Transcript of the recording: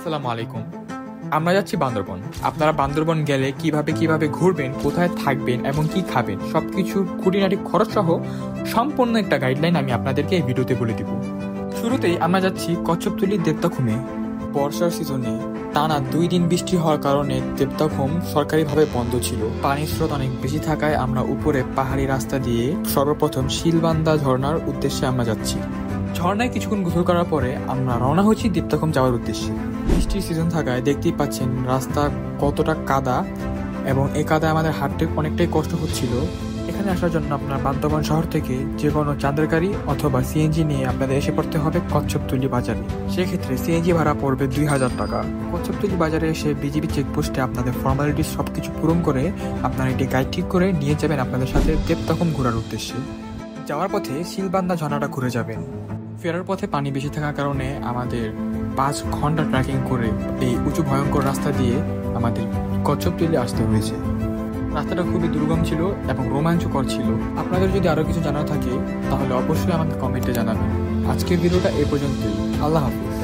আসসালামু আলাইকুম। আমরা যাচ্ছি বান্দরবন। আপনারা বান্দরবন গেলে কিভাবে কিভাবে ঘুরবেন, কোথায় থাকবেন এবং কি খাবেন সবকিছু খুঁটিনাটি খরচ সহ সম্পূর্ণ একটা গাইডলাইন আমি আপনাদেরকে এই ভিডিওতে বলে দিব। শুরুতেই আমরা যাচ্ছি কচ্ছপতলী দেবতাখুমে। বর্ষার সিজনে টানা 2 দিন বৃষ্টি হওয়ার কারণে দেবতাখুম সরকারিভাবে বন্ধ ছিল। পানির স্রোত অনেক বেশি থাকায় আমরা উপরে পাহাড়ি রাস্তা দিয়ে সর্বপ্রথম শিলবান্দা ঝর্ণার উদ্দেশ্যে আমরা যাচ্ছি। ঝর্ণায় কিছুক্ষণ গোসল করার পরে আমরা রওনা হচ্ছি দেবতাখুম যাওয়ার উদ্দেশ্যে। বৃষ্টির সিজন থাকায় দেখতেই পাচ্ছেন রাস্তা কতটা কাদা, এবং এই কাদায় আমাদের হাঁটতে অনেকটাই কষ্ট হচ্ছিল। এখানে আসার জন্য আপনার বান্দরবান শহর থেকে যে কোনো চাঁদের গাড়ি অথবা সিএনজি নিয়ে আপনাদের এসে পড়তে হবে কচ্ছপতলী বাজারে। সেক্ষেত্রে সিএনজি ভাড়া পড়বে 2000 টাকা। কচ্ছপতলী বাজারে এসে বিজিবি চেকপোস্টে আপনাদের ফর্মালিটিস সবকিছু পূরণ করে আপনারা একটি গাইড ঠিক করে নিয়ে যাবেন আপনাদের সাথে দেবতাখুম ঘোরার উদ্দেশ্যে। যাওয়ার পথে শিলবান্দা ঝর্ণাটা ঘুরে যাবেন। ফেরার পথে পানি বেশি থাকার কারণে আমাদের 5 ঘন্টা ট্রেকিং করে এই উঁচু ভয়ঙ্কর রাস্তা দিয়ে আমাদের কচ্ছপতলী আসতে হয়েছে। রাস্তাটা খুবই দুর্গম ছিল এবং রোমাঞ্চকর ছিল। আপনাদের যদি আরও কিছু জানার থাকে তাহলে অবশ্যই আমাকে কমেন্টে জানাবেন। আজকের ভিডিওটা এই পর্যন্তই। আল্লাহ হাফিজ।